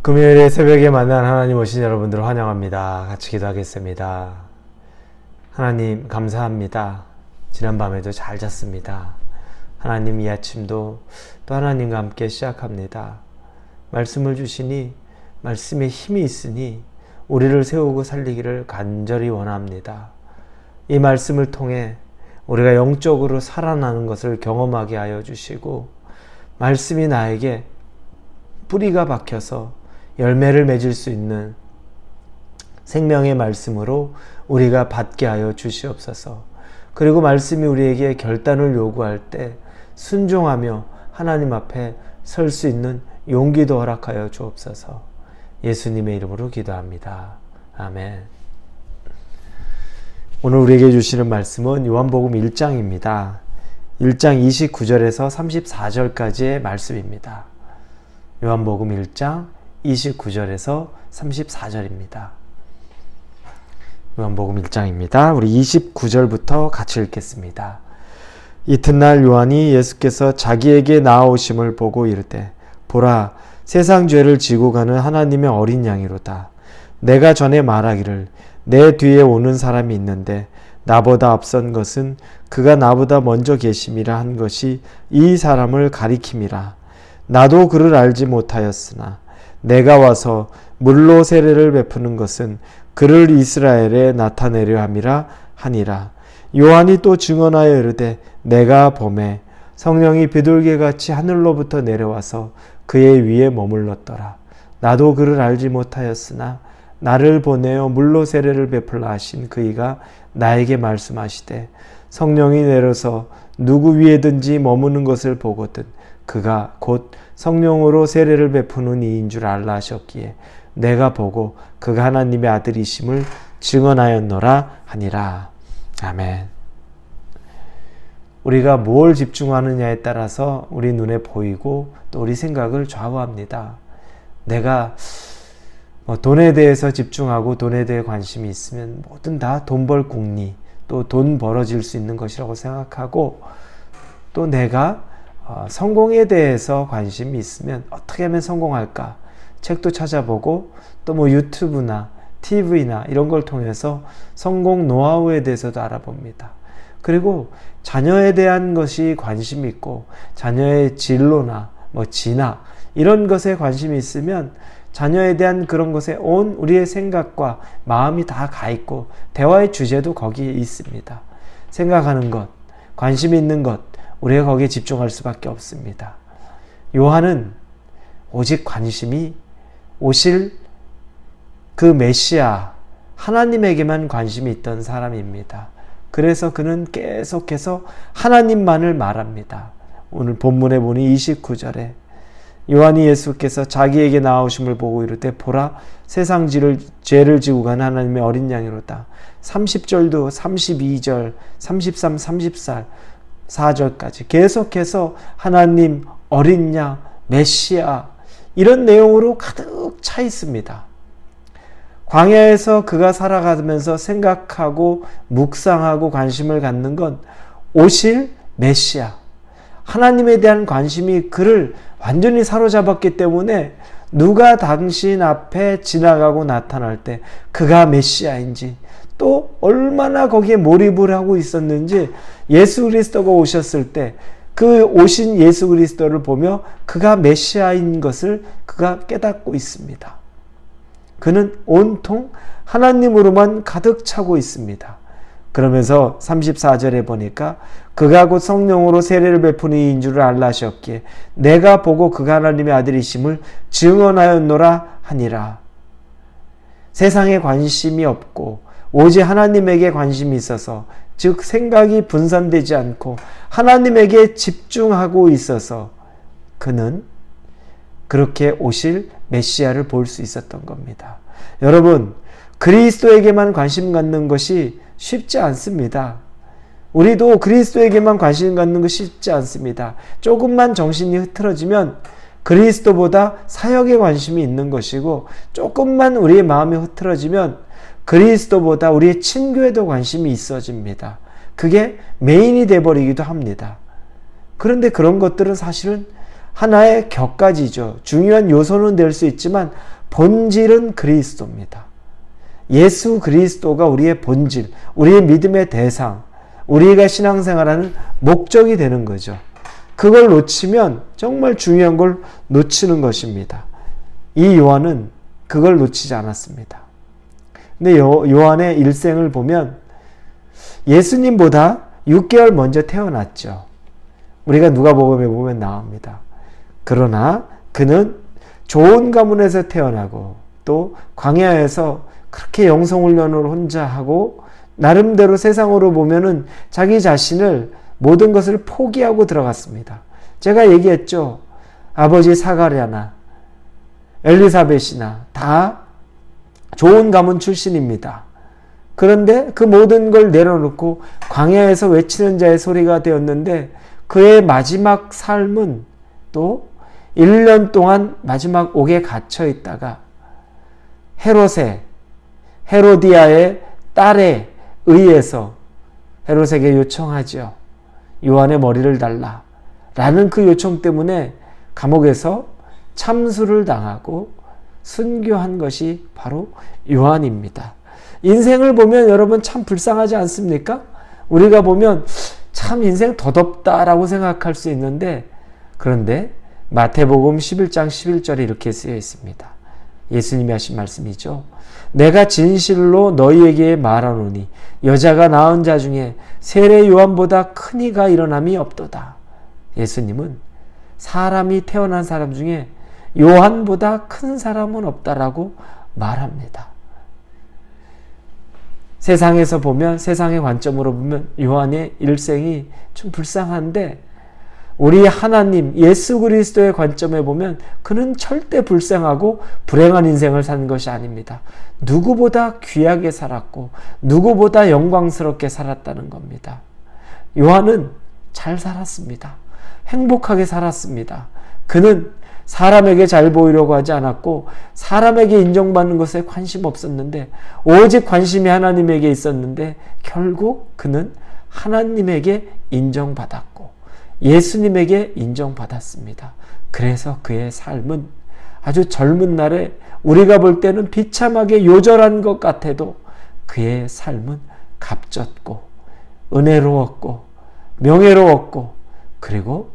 금요일에 새벽에 만난 하나님 오신 여러분들을 환영합니다. 같이 기도하겠습니다. 하나님 감사합니다. 지난밤에도 잘 잤습니다. 하나님 이 아침도 또 하나님과 함께 시작합니다. 말씀을 주시니 말씀에 힘이 있으니 우리를 세우고 살리기를 간절히 원합니다. 이 말씀을 통해 우리가 영적으로 살아나는 것을 경험하게 하여 주시고 말씀이 나에게 뿌리가 박혀서 열매를 맺을 수 있는 생명의 말씀으로 우리가 받게 하여 주시옵소서. 그리고 말씀이 우리에게 결단을 요구할 때 순종하며 하나님 앞에 설 수 있는 용기도 허락하여 주옵소서. 예수님의 이름으로 기도합니다. 아멘. 오늘 우리에게 주시는 말씀은 요한복음 1장입니다. 1장 29절에서 34절까지의 말씀입니다. 요한복음 1장 29절에서 34절입니다. 요한복음 1장입니다. 우리 29절부터 같이 읽겠습니다. 이튿날 요한이 예수께서 자기에게 나아오심을 보고 이르되 보라, 세상 죄를 지고 가는 하나님의 어린 양이로다. 내가 전에 말하기를 내 뒤에 오는 사람이 있는데 나보다 앞선 것은 그가 나보다 먼저 계심이라 한 것이 이 사람을 가리킴이라. 나도 그를 알지 못하였으나 내가 와서 물로 세례를 베푸는 것은 그를 이스라엘에 나타내려 함이라 하니라. 요한이 또 증언하여 이르되 내가 보매 성령이 비둘기같이 하늘로부터 내려와서 그의 위에 머물렀더라. 나도 그를 알지 못하였으나 나를 보내어 물로 세례를 베풀라 하신 그이가 나에게 말씀하시되 성령이 내려서 누구 위에든지 머무는 것을 보거든 그가 곧 성령으로 세례를 베푸는 이인 줄 알라 하셨기에 내가 보고 그가 하나님의 아들이심을 증언하였노라 하니라. 아멘. 우리가 뭘 집중하느냐에 따라서 우리 눈에 보이고 또 우리 생각을 좌우합니다. 내가 돈에 대해서 집중하고 돈에 대해 관심이 있으면 뭐든 다 돈 벌 궁리, 또 돈 벌어질 수 있는 것이라고 생각하고, 또 내가 성공에 대해서 관심이 있으면 어떻게 하면 성공할까 책도 찾아보고 또 뭐 유튜브나 TV나 이런 걸 통해서 성공 노하우에 대해서도 알아봅니다. 그리고 자녀에 대한 것이 관심이 있고 자녀의 진로나 뭐 진학 이런 것에 관심이 있으면 자녀에 대한 그런 것에 온 우리의 생각과 마음이 다 가 있고 대화의 주제도 거기에 있습니다. 생각하는 것, 관심 있는 것, 우리가 거기에 집중할 수밖에 없습니다. 요한은 오직 관심이 오실 그 메시아 하나님에게만 관심이 있던 사람입니다. 그래서 그는 계속해서 하나님만을 말합니다. 오늘 본문에 보니 29절에 요한이 예수께서 자기에게 나오심을 보고 이르되 보라, 세상 죄를 지고 가는 하나님의 어린 양이로다. 30절도 32절, 33, 34절까지 계속해서 하나님 어린 양, 메시아 이런 내용으로 가득 차 있습니다. 광야에서 그가 살아가면서 생각하고 묵상하고 관심을 갖는 건 오실 메시아 하나님에 대한 관심이 그를 완전히 사로잡았기 때문에 누가 당신 앞에 지나가고 나타날 때 그가 메시아인지 또 얼마나 거기에 몰입을 하고 있었는지 예수 그리스도가 오셨을 때 그 오신 예수 그리스도를 보며 그가 메시아인 것을 그가 깨닫고 있습니다. 그는 온통 하나님으로만 가득 차고 있습니다. 그러면서 34절에 보니까 그가 곧 성령으로 세례를 베푸는 이인 줄을 알라 하셨기에 내가 보고 그가 하나님의 아들이심을 증언하였노라 하니라. 세상에 관심이 없고 오직 하나님에게 관심이 있어서, 즉 생각이 분산되지 않고 하나님에게 집중하고 있어서 그는 그렇게 오실 메시아를 볼 수 있었던 겁니다. 여러분, 그리스도에게만 관심 갖는 것이 쉽지 않습니다. 우리도 그리스도에게만 관심 갖는 것이 쉽지 않습니다. 조금만 정신이 흐트러지면 그리스도보다 사역에 관심이 있는 것이고, 조금만 우리의 마음이 흐트러지면 그리스도보다 우리의 친교에도 관심이 있어집니다. 그게 메인이 돼버리기도 합니다. 그런데 그런 것들은 사실은 하나의 격가지죠. 중요한 요소는 될 수 있지만 본질은 그리스도입니다. 예수 그리스도가 우리의 본질, 우리의 믿음의 대상, 우리가 신앙생활하는 목적이 되는 거죠. 그걸 놓치면 정말 중요한 걸 놓치는 것입니다. 이 요한은 그걸 놓치지 않았습니다. 근데 요한의 일생을 보면 예수님보다 6개월 먼저 태어났죠. 우리가 누가복음에 보면 나옵니다. 그러나 그는 좋은 가문에서 태어나고 또 광야에서 그렇게 영성훈련을 혼자 하고 나름대로 세상으로 보면은 자기 자신을 모든 것을 포기하고 들어갔습니다. 제가 얘기했죠. 아버지 사가랴나 엘리사벳이나 다 좋은 가문 출신입니다. 그런데 그 모든 걸 내려놓고 광야에서 외치는 자의 소리가 되었는데 그의 마지막 삶은 또 1년 동안 마지막 옥에 갇혀 있다가 헤로디아의 딸에 의해서 헤롯에게 요청하죠. 요한의 머리를 달라 라는 그 요청 때문에 감옥에서 참수를 당하고 순교한 것이 바로 요한입니다. 인생을 보면 여러분 참 불쌍하지 않습니까? 우리가 보면 참 인생 더덥다라고 생각할 수 있는데 그런데 마태복음 11장 11절에 이렇게 쓰여 있습니다. 예수님이 하신 말씀이죠. 내가 진실로 너희에게 말하노니 여자가 낳은 자 중에 세례 요한보다 큰 이가 일어남이 없도다. 예수님은 사람이 태어난 사람 중에 요한보다 큰 사람은 없다라고 말합니다. 세상에서 보면 세상의 관점으로 보면 요한의 일생이 좀 불쌍한데 우리 하나님 예수 그리스도의 관점에 보면 그는 절대 불쌍하고 불행한 인생을 산 것이 아닙니다. 누구보다 귀하게 살았고 누구보다 영광스럽게 살았다는 겁니다. 요한은 잘 살았습니다. 행복하게 살았습니다. 그는 사람에게 잘 보이려고 하지 않았고 사람에게 인정받는 것에 관심 없었는데 오직 관심이 하나님에게 있었는데 결국 그는 하나님에게 인정받았고 예수님에게 인정받았습니다. 그래서 그의 삶은 아주 젊은 날에 우리가 볼 때는 비참하게 요절한 것 같아도 그의 삶은 값졌고 은혜로웠고 명예로웠고 그리고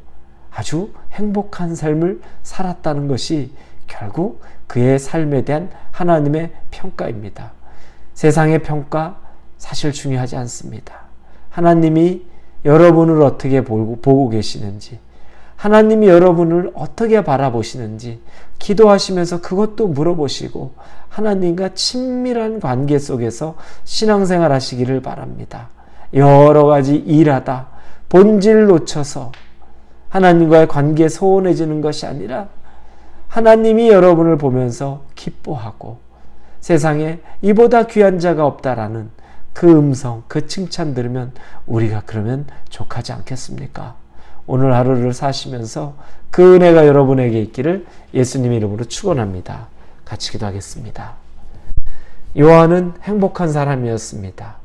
아주 행복한 삶을 살았다는 것이 결국 그의 삶에 대한 하나님의 평가입니다. 세상의 평가 사실 중요하지 않습니다. 하나님이 여러분을 어떻게 보고 계시는지, 하나님이 여러분을 어떻게 바라보시는지 기도하시면서 그것도 물어보시고 하나님과 친밀한 관계 속에서 신앙생활 하시기를 바랍니다. 여러 가지 일하다 본질 놓쳐서 하나님과의 관계에 소원해지는 것이 아니라 하나님이 여러분을 보면서 기뻐하고 세상에 이보다 귀한 자가 없다라는 그 음성, 그 칭찬 들으면 우리가 그러면 족하지 않겠습니까? 오늘 하루를 사시면서 그 은혜가 여러분에게 있기를 예수님의 이름으로 축원합니다. 같이 기도하겠습니다. 요한은 행복한 사람이었습니다.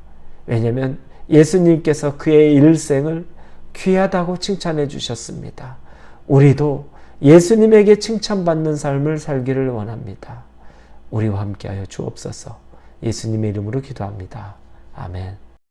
왜냐하면 예수님께서 그의 일생을 귀하다고 칭찬해 주셨습니다. 우리도 예수님에게 칭찬받는 삶을 살기를 원합니다. 우리와 함께하여 주옵소서. 예수님의 이름으로 기도합니다. 아멘.